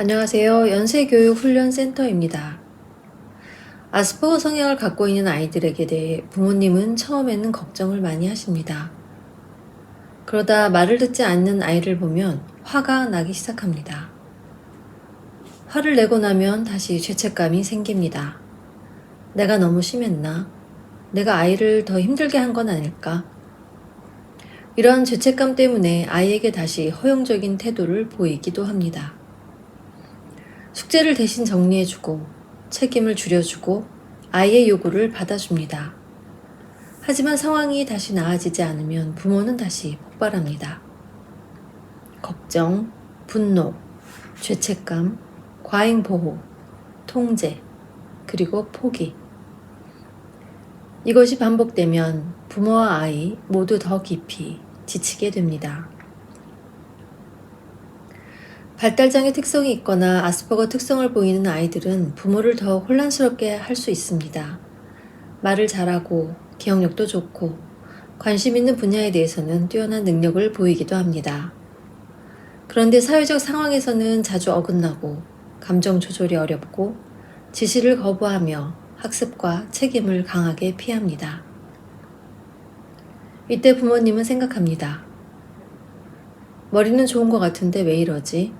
안녕하세요. 연세교육훈련센터입니다. 아스퍼거 성향을 갖고 있는 아이들에게 대해 부모님은 처음에는 걱정을 많이 하십니다. 그러다 말을 듣지 않는 아이를 보면 화가 나기 시작합니다. 화를 내고 나면 다시 죄책감이 생깁니다. 내가 너무 심했나? 내가 아이를 더 힘들게 한 건 아닐까? 이런 죄책감 때문에 아이에게 다시 허용적인 태도를 보이기도 합니다. 숙제를 대신 정리해주고 책임을 줄여주고 아이의 요구를 받아줍니다. 하지만 상황이 다시 나아지지 않으면 부모는 다시 폭발합니다. 걱정, 분노, 죄책감, 과잉보호, 통제, 그리고 포기. 이것이 반복되면 부모와 아이 모두 더 깊이 지치게 됩니다. 발달장애 특성이 있거나 아스퍼거 특성을 보이는 아이들은 부모를 더 혼란스럽게 할 수 있습니다. 말을 잘하고 기억력도 좋고 관심 있는 분야에 대해서는 뛰어난 능력을 보이기도 합니다. 그런데 사회적 상황에서는 자주 어긋나고 감정 조절이 어렵고 지시를 거부하며 학습과 책임을 강하게 피합니다. 이때 부모님은 생각합니다. 머리는 좋은 것 같은데 왜 이러지?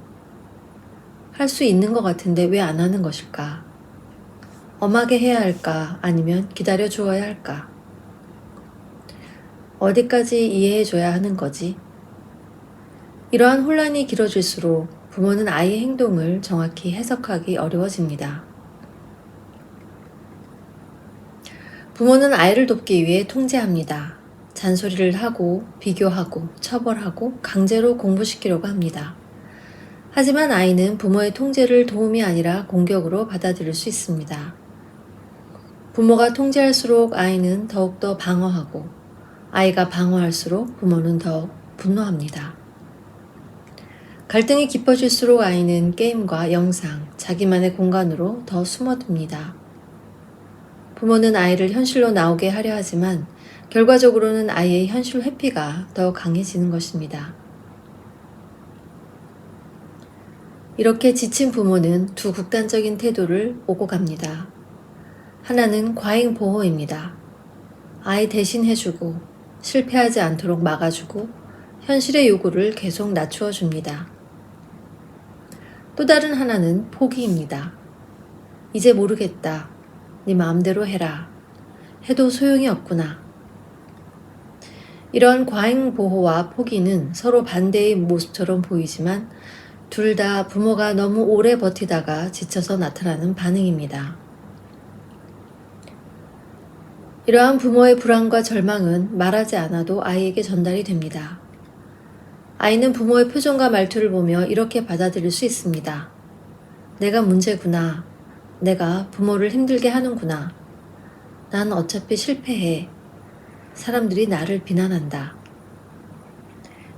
할 수 있는 것 같은데 왜 안 하는 것일까? 엄하게 해야 할까? 아니면 기다려 주어야 할까? 어디까지 이해해 줘야 하는 거지? 이러한 혼란이 길어질수록 부모는 아이의 행동을 정확히 해석하기 어려워집니다. 부모는 아이를 돕기 위해 통제합니다. 잔소리를 하고 비교하고 처벌하고 강제로 공부시키려고 합니다. 하지만 아이는 부모의 통제를 도움이 아니라 공격으로 받아들일 수 있습니다. 부모가 통제할수록 아이는 더욱더 방어하고 아이가 방어할수록 부모는 더욱 분노합니다. 갈등이 깊어질수록 아이는 게임과 영상, 자기만의 공간으로 더 숨어듭니다. 부모는 아이를 현실로 나오게 하려 하지만 결과적으로는 아이의 현실 회피가 더 강해지는 것입니다. 이렇게 지친 부모는 두 극단적인 태도를 오고 갑니다. 하나는 과잉 보호입니다. 아이 대신 해주고 실패하지 않도록 막아주고 현실의 요구를 계속 낮추어 줍니다. 또 다른 하나는 포기입니다. 이제 모르겠다. 네 마음대로 해라. 해도 소용이 없구나. 이런 과잉 보호와 포기는 서로 반대의 모습처럼 보이지만 둘 다 부모가 너무 오래 버티다가 지쳐서 나타나는 반응입니다. 이러한 부모의 불안과 절망은 말하지 않아도 아이에게 전달이 됩니다. 아이는 부모의 표정과 말투를 보며 이렇게 받아들일 수 있습니다. 내가 문제구나. 내가 부모를 힘들게 하는구나. 난 어차피 실패해. 사람들이 나를 비난한다.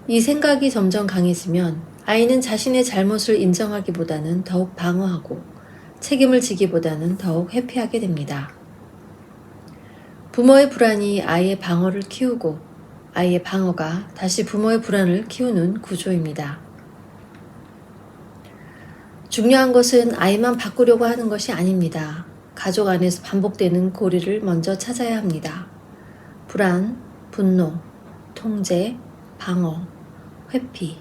이 생각이 점점 강해지면 아이는 자신의 잘못을 인정하기보다는 더욱 방어하고 책임을 지기보다는 더욱 회피하게 됩니다. 부모의 불안이 아이의 방어를 키우고 아이의 방어가 다시 부모의 불안을 키우는 구조입니다. 중요한 것은 아이만 바꾸려고 하는 것이 아닙니다. 가족 안에서 반복되는 고리를 먼저 찾아야 합니다. 불안, 분노, 통제, 방어, 회피,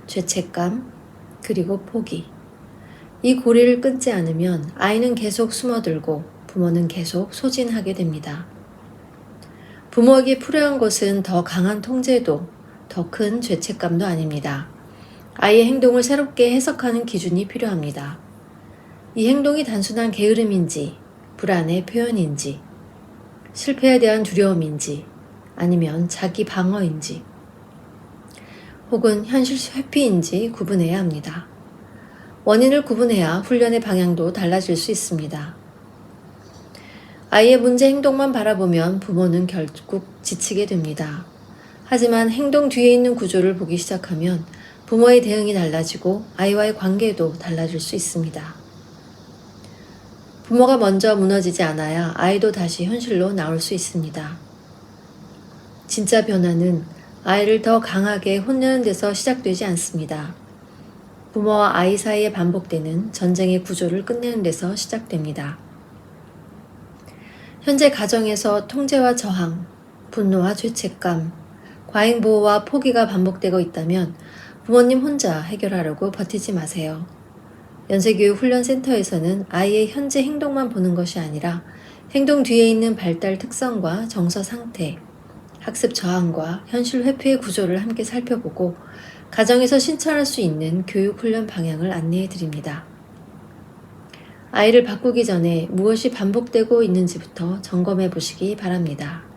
죄책감, 그리고 포기. 이 고리를 끊지 않으면 아이는 계속 숨어들고 부모는 계속 소진하게 됩니다. 부모에게 필요한 것은 더 강한 통제도, 더 큰 죄책감도 아닙니다. 아이의 행동을 새롭게 해석하는 기준이 필요합니다. 이 행동이 단순한 게으름인지, 불안의 표현인지, 실패에 대한 두려움인지, 아니면 자기 방어인지, 혹은 현실 회피인지 구분해야 합니다. 원인을 구분해야 훈련의 방향도 달라질 수 있습니다. 아이의 문제 행동만 바라보면 부모는 결국 지치게 됩니다. 하지만 행동 뒤에 있는 구조를 보기 시작하면 부모의 대응이 달라지고 아이와의 관계도 달라질 수 있습니다. 부모가 먼저 무너지지 않아야 아이도 다시 현실로 나올 수 있습니다. 진짜 변화는 아이를 더 강하게 혼내는 데서 시작되지 않습니다. 부모와 아이 사이에 반복되는 전쟁의 구조를 끝내는 데서 시작됩니다. 현재 가정에서 통제와 저항, 분노와 죄책감, 과잉보호와 포기가 반복되고 있다면 부모님 혼자 해결하려고 버티지 마세요. 연쇄교육훈련센터에서는 아이의 현재 행동만 보는 것이 아니라 행동 뒤에 있는 발달 특성과 정서 상태, 학습 저항과 현실 회피의 구조를 함께 살펴보고 가정에서 실천할 수 있는 교육훈련 방향을 안내해 드립니다. 아이를 바꾸기 전에 무엇이 반복되고 있는지부터 점검해 보시기 바랍니다.